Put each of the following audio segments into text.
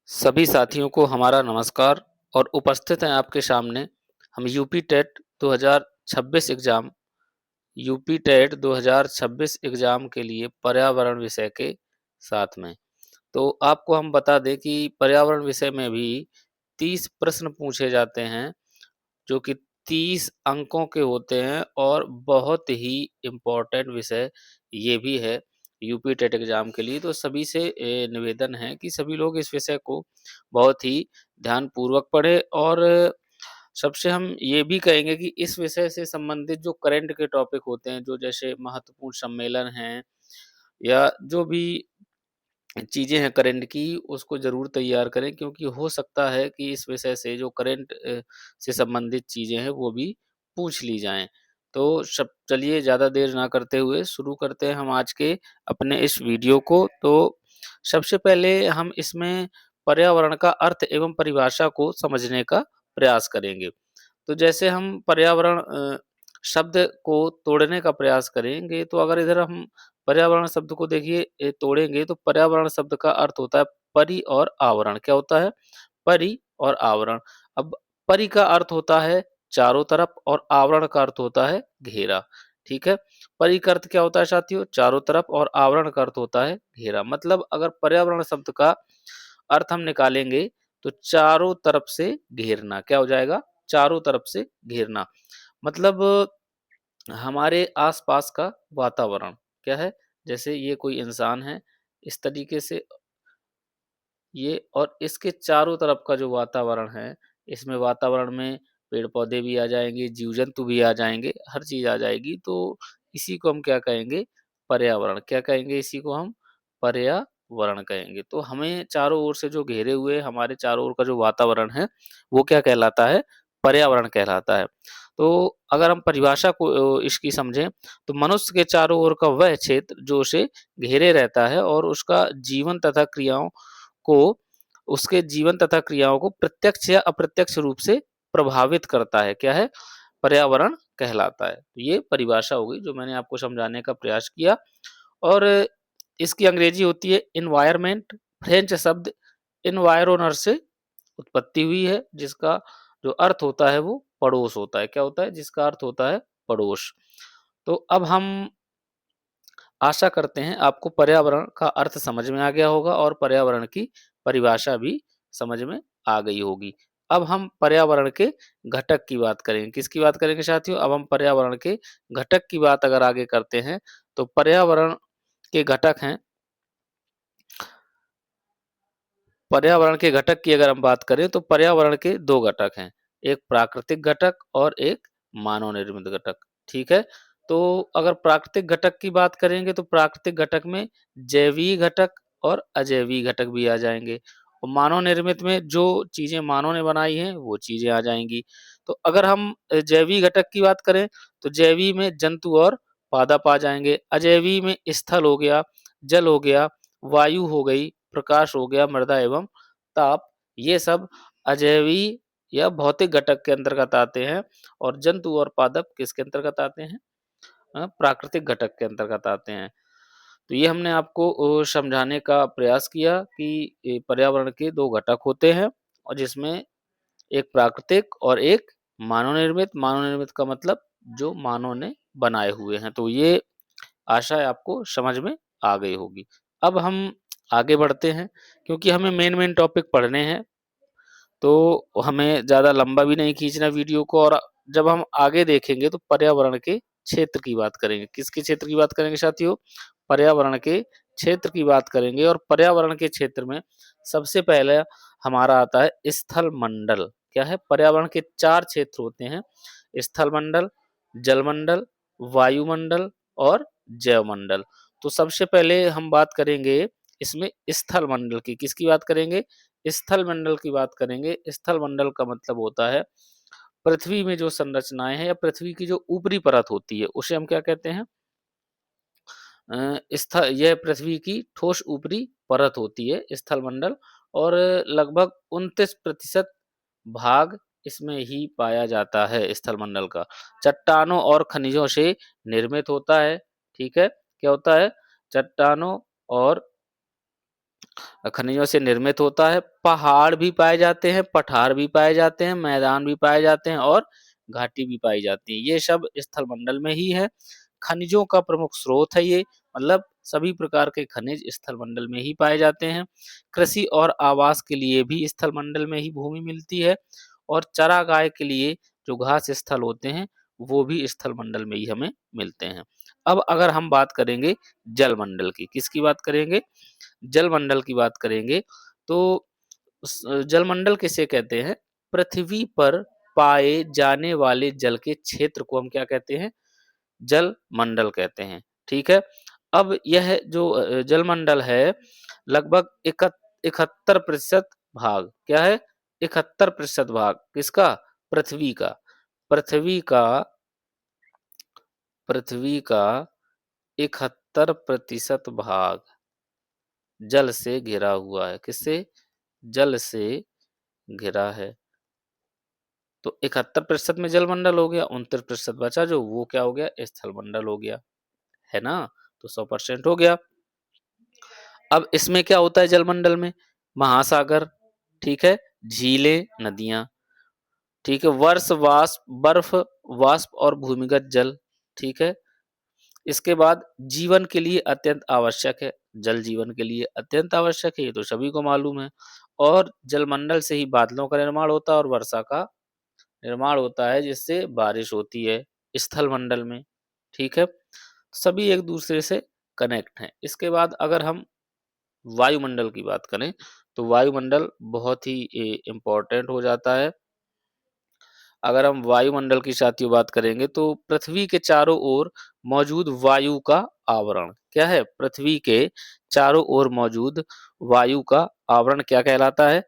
सभी साथियों को हमारा नमस्कार और उपस्थित हैं आपके सामने हम UP TET 2026 exam UP TET 2026 exam के लिए पर्यावरण विषय के साथ में। तो आपको हम बता दें कि पर्यावरण विषय में भी 30 प्रश्न पूछे जाते हैं, जो कि 30 अंकों के होते हैं और बहुत ही इम्पोर्टेंट विषय ये भी है यूपी टेट एग्ज़ाम के लिए। तो सभी से निवेदन है कि सभी लोग इस विषय को बहुत ही ध्यानपूर्वक पढ़ें और सबसे हम ये भी कहेंगे कि इस विषय से संबंधित जो करंट के टॉपिक होते हैं, जो जैसे महत्वपूर्ण सम्मेलन हैं या जो भी चीज़ें हैं करंट की, उसको ज़रूर तैयार करें क्योंकि हो सकता है कि इस विषय से जो करंट से संबंधित चीज़ें हैं, वो भी पूछ ली जाएँ। तो शब चलिए ज़्यादा देर ना करते हुए शुरू करते हैं हम आज के अपने इस वीडियो को। तो सबसे पहले हम इसमें पर्यावरण का अर्थ एवं परिभाषा को समझने का प्रयास करेंगे। तो जैसे हम पर्यावरण शब्द को तोड़ने का प्रयास करेंगे, तो अगर इधर हम पर्यावरण शब्द को देखिए तोड़ेंगे तो पर्यावरण शब्द का अर्थ होता है परि और आवरण। क्या होता है? परि और आवरण। अब परि का अर्थ होता है चारों तरफ और आवरण का अर्थ होता है घेरा। ठीक है? परि का अर्थ क्या होता है साथियों? चारों तरफ और आवरण का अर्थ होता है घेरा। मतलब अगर पर्यावरण शब्द का अर्थ हम निकालेंगे तो चारों तरफ से घेरना। क्या हो जाएगा? चारों तरफ से घेरना। मतलब हमारे आस-पास का वातावरण क्या है? जैसे ये कोई इंसान है, इस तरीके से ये और इसके चारों तरफ का जो वातावरण है, इसमें वातावरण में पेड़-पौधे भी आ जाएँगे, जीव-जंतु भी आ जाएँगे, हर चीज़ आ जाएगी, तो इसी को हम क्या कहेंगे? पर्यावरण। क्या कहेंगे इसी को हम? पर्यावरण कहेंगे। तो हमें चारों ओर से जो घेरे हुए हमारे चारों ओर का जो वातावरण है, वो क्या कहलाता है? पर्यावरण कहलाता है। तो अगर हम परिभाषा को इसकी समझें, तो मनुष्य के चारों ओर का वह क्षेत्र जो उसे घेरे रहता है और उसका जीवन तथा क्रियाओं को उसके जीवन तथा क्रियाओं को प्रत्यक्ष या अप्रत्यक्ष रूप से प्रभावित करता है। क्या है? पर्यावरण कहलाता है। तो ये परिभाषा हो गई जो मैंने आपको समझाने का प्रयास किया और इसकी अंग्रेजी होती है एनवायरनमेंट। फ्रेंच शब्द एनवायरोनर से उत्पत्ति हुई है, जिसका जो अर्थ होता है वो पड़ोस होता है। क्या होता है? जिसका अर्थ होता है पड़ोस। तो अब हम आशा करते हैं आपको पर्यावरण का अर्थ समझ में आ गया होगा और पर्यावरण की परिभाषा भी समझ में आ गई होगी। अब हम पर्यावरण के घटक की बात करेंगे। किसकी बात करेंगे साथियों? अब हम पर्यावरण के घटक की बात अगर आगे करते हैं, तो पर्यावरण के घटक हैं पर्यावरण के घटक की अगर हम बात करें तो पर्यावरण के 2 घटक हैं, एक प्राकृतिक घटक और एक मानव निर्मित घटक, ठीक है? तो अगर प्राकृतिक घटक की बात करेंगे तो प्राकृतिक घटक में जैवीय घटक और अजैवीय घटक भी आ जाएँगे और मानव निर्मित में जो चीज़ें मानव ने बनाई हैं, वो चीज़ें आ जाएँगी। तो अगर हम जैवीय घटक की बात करें, तो जैवीय में जंतु और पादप आ जाएँगे, अजैवीय में स्थल हो गया, जल हो गया, वायु हो गई, प्रकाश हो गया, मृदा एवं ताप, ये सब अजैवीय या भौतिक घटक के अंतर्गत आते हैं और जंतु और पादप किसके अंतर्गत आते हैं? प्राकृतिक घटक के अंतर्गत आते हैं। तो ये हमने आपको समझाने का प्रयास किया कि पर्यावरण के 2 घटक होते हैं और जिसमें एक प्राकृतिक और एक मानव निर्मित। मानव निर्मित का मतलब जो मानव ने बनाए हुए हैं। तो ये आशा है आपको समझ में आ गई होगी। अब हम आगे बढ़ते हैं क्योंकि हमें मेन टॉपिक पढ़ने हैं, तो हमें ज़्यादा लंबा भी नहीं खींचना वीडियो को और जब हम आगे देखेंगे तो पर्यावरण के क्षेत्र की बात करेंगे। किसके क्षेत्र की बात करेंगे साथियों? पर्यावरण के क्षेत्र की बात करेंगे और पर्यावरण के क्षेत्र में सबसे पहले हमारा आता है स्थल मंडल। क्या है? पर्यावरण के 4 क्षेत्र होते हैं, स्थल मंडल, जलमंडल, वायुमंडल और जैवमंडल। तो सबसे पहले हम बात करेंगे इसमें स्थल मंडल की। किसकी बात करेंगे? स्थल मंडल की बात करेंगे। स्थल मंडल का मतलब होता है पृथ्वी में जो संरचनाएँ हैं या पृथ्वी की जो ऊपरी परत होती है, उसे हम क्या कहते हैं? यह पृथ्वी की ठोस ऊपरी परत होती है स्थल मंडल और लगभग 29% भाग इसमें ही पाया जाता है स्थल मंडल का। चट्टानों और खनिजों से निर्मित होता है, ठीक है? क्या होता है? चट्टानों और खनिजों से निर्मित होता है। पहाड़ भी पाए जाते हैं, पठार भी पाए जाते हैं, मैदान भी पाए जाते हैं और घाटी भी पाई जाती है। ये सब स्थल मंडल में ही है। खनिजों का प्रमुख स्रोत है ये, मतलब सभी प्रकार के खनिज स्थल मंडल में ही पाए जाते हैं। कृषि और आवास के लिए भी स्थल मंडल में ही भूमि मिलती है और चारागाह के लिए जो घास स्थल होते हैं वो भी स्थल मंडल में ही हमें मिलते हैं। अब अगर हम बात करेंगे जल मंडल की, किसकी बात करेंगे? जल मंडल की बात करेंगे तो जल मंडल किसे कहते हैं? पृथ्वी पर पाए जाने वाले जल के क्षेत्र को हम क्या कहते हैं? जल मंडल कहते हैं। ठीक है। अब यह जो जलमंडल है लगभग 71% भाग क्या है? 71% भाग किसका? पृथ्वी का। पृथ्वी का पृथ्वी का 71% भाग जल से घिरा हुआ है। किससे? जल से घिरा है। तो 71% में जलमंडल हो गया, 29% बचा जो वो क्या हो गया? स्थल मंडल हो गया। है ना? तो 100% हो गया। अब इसमें क्या होता है जलमंडल में? महासागर, ठीक है, झीलें, नदियां, ठीक है, वर्ष वाष्प, बर्फ वाष्प और भूमिगत जल, ठीक है। इसके बाद जीवन के लिए अत्यंत आवश्यक है। जल जीवन के लिए अत्यंत आवश्यक है, ये तो सभी को मालूम है। और जलमंडल से ही बादलों का निर्माण होता है और वर्षा का निर्माण होता है जिससे बारिश होती है स्थल मंडल में। ठीक है, सभी एक दूसरे से कनेक्ट हैं। इसके बाद अगर हम वायुमंडल की बात करें तो वायुमंडल बहुत ही इम्पोर्टेंट हो जाता है। अगर हम वायुमंडल की साथियों बात करेंगे तो पृथ्वी के चारों ओर मौजूद वायु का आवरण क्या है? पृथ्वी के चारों ओर मौजूद वायु का आवरण क्या कहलाता है?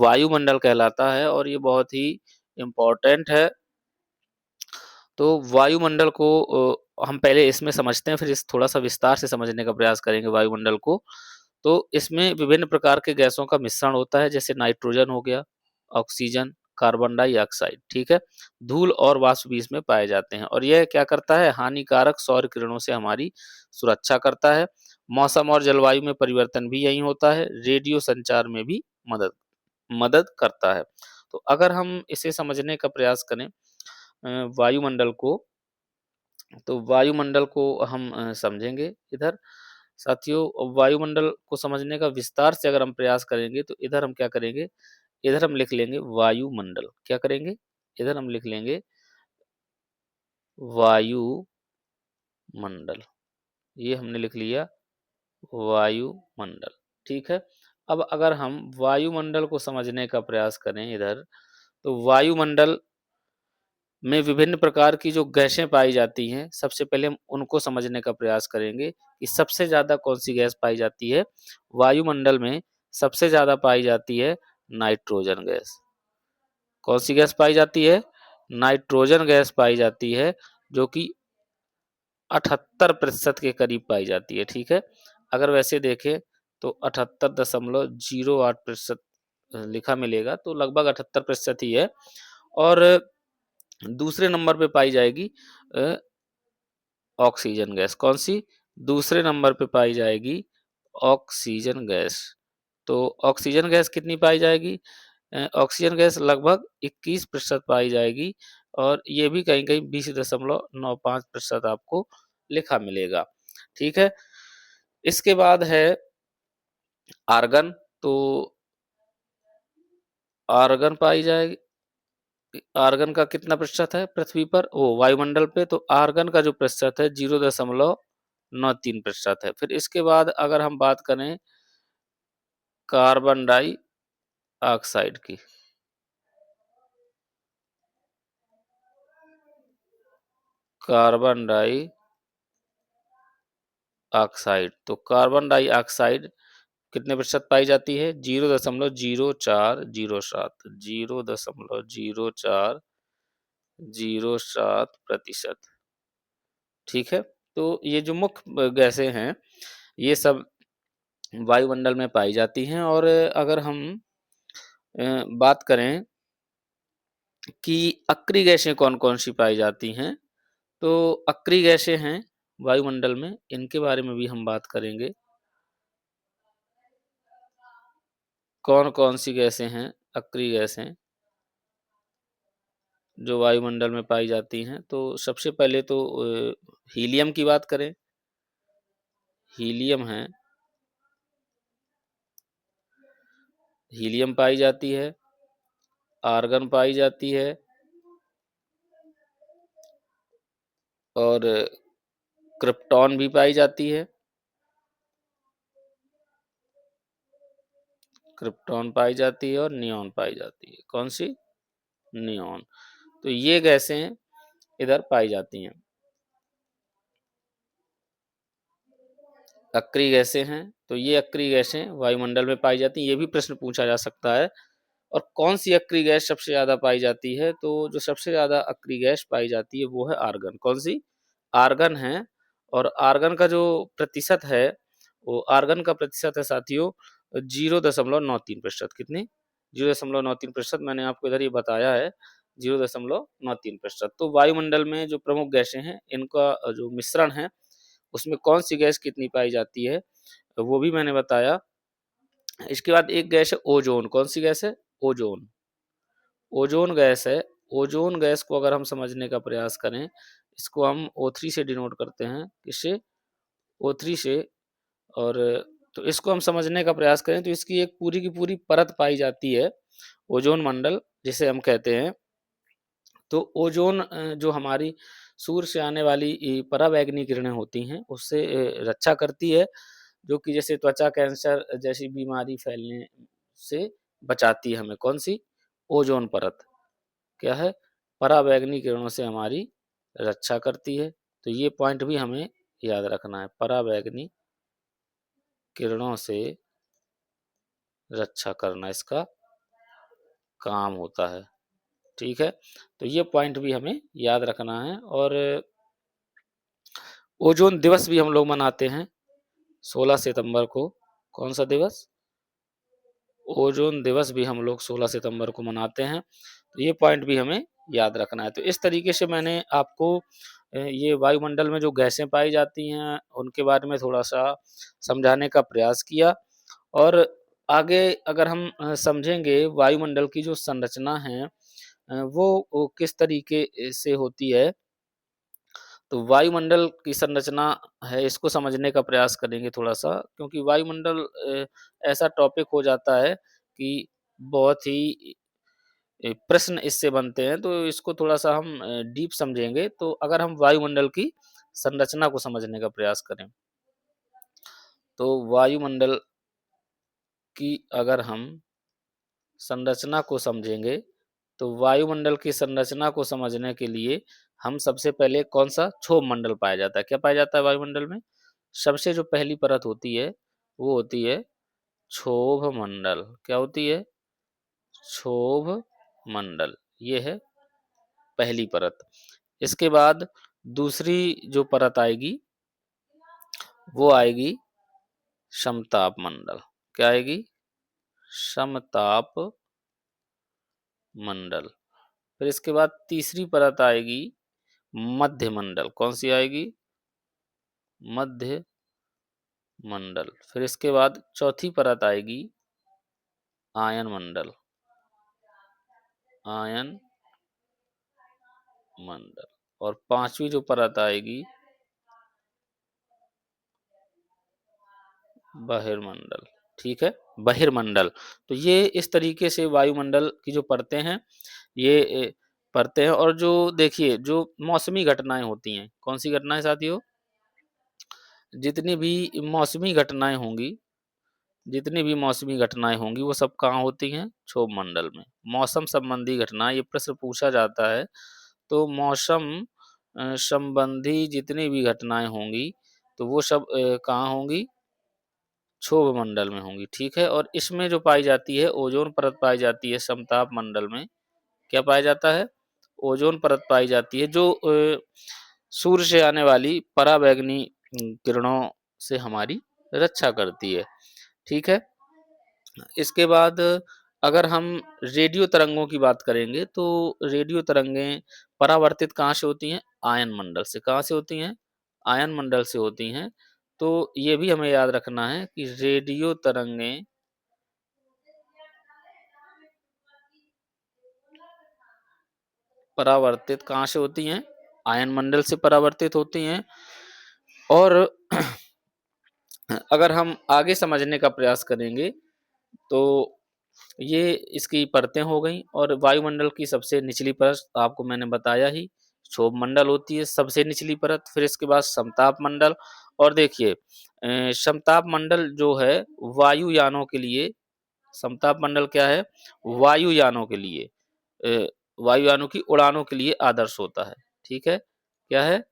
वायुमंडल कहलाता है और ये बहुत ही इम्पोर्टेंट है। तो वायुमंडल को हम पहले इसमें समझते हैं, फिर इस थोड़ा-सा विस्तार से समझने का प्रयास करेंगे वायुमंडल को। तो इसमें विभिन्न प्रकार के गैसों का मिश्रण होता है, जैसे नाइट्रोजन हो गया, ऑक्सीजन, कार्बन डाइऑक्साइड, ठीक है? धूल और वाष्प भी इसमें पाए जाते हैं और यह क्या करता है? हानिकारक सौर किरणों से हमारी सुरक्षा करता है। मौसम और जलवायु में परिवर्तन भी यहीं होता है। रेडियो संचार में भी मदद मदद करता है। तो अगर हम इसे समझने का प्रयास करें वायुमंडल को, तो वायुमंडल को हम समझेंगे इधर। साथियों वायुमंडल को समझने का विस्तार से अगर हम प्रयास करेंगे तो इधर हम क्या करेंगे? इधर हम लिख लेंगे वायुमंडल। क्या करेंगे? इधर हम लिख लेंगे वायुमंडल। ये हमने लिख लिया वायुमंडल। ठीक है। अब अगर हम वायुमंडल को समझने का प्रयास करें इधर, तो वायुमंडल में विभिन्न प्रकार की जो गैसें पाई जाती हैं, सबसे पहले हम उनको समझने का प्रयास करेंगे कि सबसे ज़्यादा कौन-सी गैस पाई जाती है? वायुमंडल में सबसे ज़्यादा पाई जाती है नाइट्रोजन गैस। कौन-सी गैस पाई जाती है? नाइट्रोजन गैस पाई जाती है, जो कि 78% के करीब पाई जाती है, ठीक है? अगर वैसे देखें तो 78.08% लिखा मिलेगा, तो लगभग 78% ही है और दूसरे नंबर पे पाई जाएगी अ, ऑक्सीजन गैस। कौन-सी? दूसरे नंबर पे पाई जाएगी ऑक्सीजन गैस। तो ऑक्सीजन गैस कितनी पाई जाएगी? ऑक्सीजन गैस लगभग 21% पाई जाएगी और ये भी कहीं-कहीं 20.95% आपको लिखा मिलेगा। ठीक है? इसके बाद है आर्गन, तो आर्गन पाई जाएगी। आर्गन का कितना प्रतिशत है पृथ्वी पर? वायुमंडल पे, तो आर्गन का जो प्रतिशत है 0.93% है। फिर इसके बाद अगर हम बात करें कार्बन डाइऑक्साइड की, कार्बन डाइऑक्साइड, तो कार्बन डाइऑक्साइड कितने प्रतिशत पाई जाती है? 0.0407, 0.0407%। ठीक है? तो ये जो मुख्य गैसें हैं, ये सब वायुमंडल में पाई जाती हैं और अगर हम बात करें कि अक्रिय गैसें कौन-कौन सी पाई जाती हैं, तो अक्रिय गैसें हैं वायुमंडल में, इनके बारे में भी हम बात करेंगे। कौन कौन सी गैसें हैं अक्रिय गैसें जो वायुमंडल में पाई जाती हैं? तो सबसे पहले तो हीलियम की बात करें, हीलियम है, हीलियम पाई जाती है, आर्गन पाई जाती है और क्रिप्टॉन भी पाई जाती है, क्रिप्टॉन पाई जाती है और नियॉन पाई जाती है। कौन सी? नियॉन। तो ये गैसें इधर पाई जाती हैं। अक्रिय गैसें हैं, तो ये अक्रिय गैसें वायुमंडल में पाई जाती हैं। ये भी प्रश्न पूछा जा सकता है। और कौन सी अक्रिय गैस सबसे ज़्यादा पाई जाती है? तो जो सबसे ज़्यादा अक्रिय गैस पाई जाती है वो है आर्गन। कौन सी? आर्गन है। और आर्गन का जो प्रतिशत है, वो आर्गन का प्रतिशत है साथियों 0.93%। कितनी? 0.93%। मैंने आपको इधर ही बताया है 0.93%। तो वायुमंडल में जो प्रमुख गैसें हैं इनका जो मिश्रण है उसमें कौन सी गैस कितनी पाई जाती है वो भी मैंने बताया। इसके बाद एक गैस है ओजोन। कौन सी गैस है? ओजोन। ओजोन गैस है। ओजोन गैस को अगर हम समझने का प्रयास करें, इसको हम O3 से डिनोट करते हैं। किससे? O3 से। और तो इसको हम समझने का प्रयास करें तो इसकी एक पूरी की पूरी परत पाई जाती है, ओजोन मंडल जिसे हम कहते हैं। तो ओजोन जो हमारी सूर्य से आने वाली पराबैंगनी किरणें होती हैं उससे रक्षा करती है, जो कि जैसे त्वचा कैंसर जैसी बीमारी फैलने से बचाती है हमें। कौन सी? ओजोन परत। क्या है? पराबैंगनी किरणों से हमारी रक्षा करती है। तो ये पॉइंट भी हमें याद रखना है, पराबैंगनी किरणों से रक्षा करना इसका काम होता है। ठीक है, तो ये पॉइंट भी हमें याद रखना है। और ओजोन दिवस भी हम लोग मनाते हैं 16 सितंबर को। कौन सा दिवस? ओजोन दिवस भी हम लोग 16 सितंबर को मनाते हैं। तो ये पॉइंट भी हमें याद रखना है। तो इस तरीके से मैंने आपको ये वायुमंडल में जो गैसें पाई जाती हैं उनके बारे में थोड़ा-सा समझाने का प्रयास किया। और आगे अगर हम समझेंगे वायुमंडल की जो संरचना है वो किस तरीके से होती है, तो वायुमंडल की संरचना है इसको समझने का प्रयास करेंगे थोड़ा-सा, क्योंकि वायुमंडल ऐसा टॉपिक हो जाता है कि बहुत ही प्रश्न इससे बनते हैं, तो इसको थोड़ा-सा हम डीप समझेंगे। तो अगर हम वायुमंडल की संरचना को समझने का प्रयास करें, तो वायुमंडल की अगर हम संरचना को समझेंगे, तो वायुमंडल की संरचना को समझने के लिए हम सबसे पहले कौन-सा क्षोभ मंडल पाया जाता है? क्या पाया जाता है वायुमंडल में? सबसे जो पहली परत होती है, वो होती है क्षोभ मंडल। क्या होती है? क्षोभ मंडल। ये है पहली परत। इसके बाद दूसरी जो परत आएगी, वो आएगी समताप मंडल। क्या आएगी? समताप मंडल। फिर इसके बाद तीसरी परत आएगी मध्य मंडल। कौन सी आएगी? मध्य मंडल। फिर इसके बाद चौथी परत आएगी आयन मंडल। आयन मंडल। और पांचवी जो परत आएगी बहिर्मंडल। ठीक है, बहिर्मंडल। तो ये इस तरीके से वायुमंडल की जो परतें हैं, ये परतें हैं। और जो देखिए जो मौसमी घटनाएं होती हैं, कौन सी घटनाएं साथियों? जितनी भी मौसमी घटनाएं होंगी, जितनी भी मौसमी घटनाएं होंगी वो सब कहाँ होती हैं? क्षोभ मंडल में। मौसम संबंधी घटना, ये प्रश्न पूछा जाता है। तो मौसम संबंधी जितनी भी घटनाएं होंगी तो वो सब कहाँ होंगी? क्षोभ मंडल में होंगी। ठीक है, और इसमें जो पाई जाती है ओजोन परत पाई जाती है समताप मंडल में। क्या पाया जाता है? ओजोन परत पाई जाती है जो सूर्य से आने वाली पराबैंगनी किरणों से हमारी रक्षा करती है। ठीक है, इसके बाद अगर हम रेडियो तरंगों की बात करेंगे तो रेडियो तरंगें परावर्तित कहाँ से होती हैं? आयन मंडल से। कहाँ से होती हैं? आयन मंडल से होती हैं। तो ये भी हमें याद रखना है कि रेडियो तरंगें परावर्तित कहाँ से होती हैं? आयन मंडल से परावर्तित होती हैं। और अगर हम आगे समझने का प्रयास करेंगे तो ये इसकी परतें हो गईं। और वायुमंडल की सबसे निचली परत आपको मैंने बताया ही, क्षोभ मंडल होती है सबसे निचली परत, फिर इसके बाद समताप मंडल। और देखिए समताप मंडल जो है वायुयानों के लिए, समताप मंडल क्या है? वायुयानों के लिए, अ, वायुयानों की उड़ानों के लिए आदर्श होता है। ठीक है, क्या है?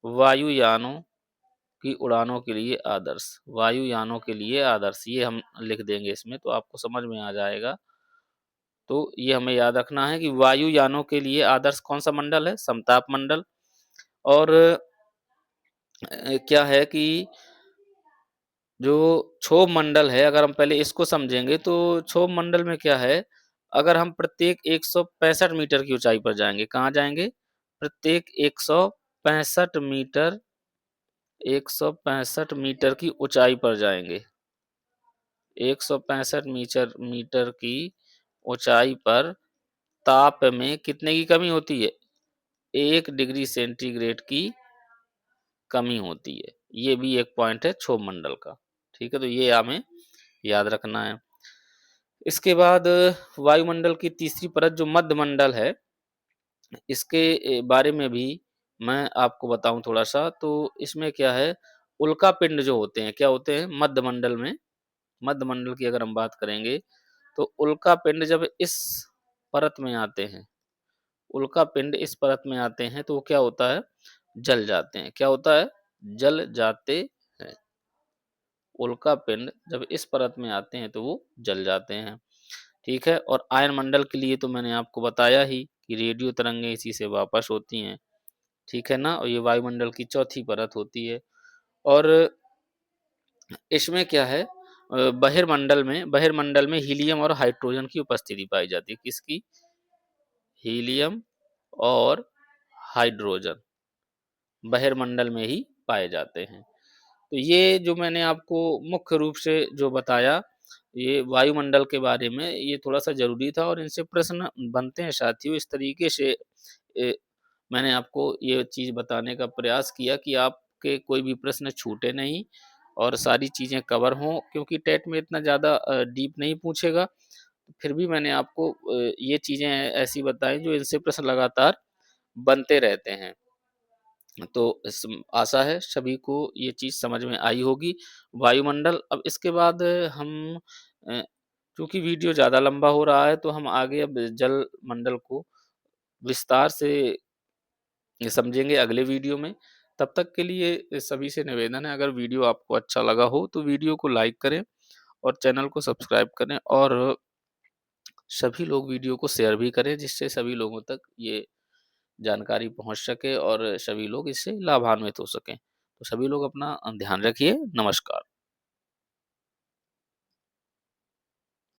वायुयानों की उड़ानों के लिए आदर्श, वायुयानों के लिए आदर्श, ये हम लिख देंगे इसमें तो आपको समझ में आ जाएगा। तो ये हमें याद रखना है कि वायुयानों के लिए आदर्श कौन सा मंडल है? समताप मंडल। और क्या है कि जो क्षोभ मंडल है, अगर हम पहले इसको समझेंगे तो क्षोभ मंडल में क्या है, अगर हम प्रत्येक 165 मीटर की ऊंचाई पर जाएंगे, कहाँ जाएंगे? प्रत्येक 165 मीटर, 165 मीटर की ऊंचाई पर जाएंगे। 165 मीटर मीटर की ऊंचाई पर ताप में कितने की कमी होती है? 1 डिग्री सेंटीग्रेड की कमी होती है। ये भी एक पॉइंट है क्षोभ मंडल का। ठीक है, तो ये हमें याद रखना है। इसके बाद वायुमंडल की तीसरी परत जो मध्यमंडल है, इसके बारे में भी मैं आपको बताऊं थोड़ा सा। तो इसमें क्या है, उल्का पिंड जो होते हैं, क्या होते हैं मध्यमंडल में? मध्यमंडल की अगर हम बात करेंगे तो उल्का पिंड जब इस परत में आते हैं, उल्का पिंड इस परत में आते हैं तो वो क्या होता है? जल जाते हैं। क्या होता है? जल जाते हैं। उल्का पिंड जब इस परत में आते हैं तो वो जल जाते हैं। ठीक है, और आयन मंडल के लिए तो मैंने आपको बताया ही कि रेडियो तरंगें इसी से वापस होती हैं। ठीक है ना, और ये वायुमंडल की चौथी परत होती है। और इसमें क्या है, बहिर्मंडल में हीलियम और हाइड्रोजन की उपस्थिति पाई जाती है। किसकी? हीलियम और हाइड्रोजन बहिर्मंडल में ही पाए जाते हैं। तो ये जो मैंने आपको मुख्य रूप से जो बताया, ये वायुमंडल के बारे में, ये थोड़ा-सा ज़रूरी था और इनसे प्रश्न बनते हैं साथियों। इस तरीके से मैंने आपको ये चीज़ बताने का प्रयास किया कि आपके कोई भी प्रश्न छूटे नहीं और सारी चीज़ें कवर हों, क्योंकि टेट में इतना ज़्यादा डीप नहीं पूछेगा। फिर भी मैंने आपको ये चीज़ें ऐसी बताई जो इनसे प्रश्न लगातार बनते रहते हैं। तो आशा है सभी को ये चीज़ समझ में आई होगी। वायुमंडल, अब इसके बाद हम अ, चूँकि वीडियो ज़्यादा लंबा हो रहा है तो हम आगे अब जल मंडल को विस्तार से समझेंगे अगले वीडियो में। तब तक के लिए सभी से निवेदन है, अगर वीडियो आपको अच्छा लगा हो तो वीडियो को लाइक करें और चैनल को सब्सक्राइब करें और सभी लोग वीडियो को शेयर भी करें, जिससे सभी लोगों तक ये जानकारी पहुंच सके और सभी लोग इससे लाभान्वित हो सकें। तो सभी लोग अपना ध्यान रखिए। नमस्कार।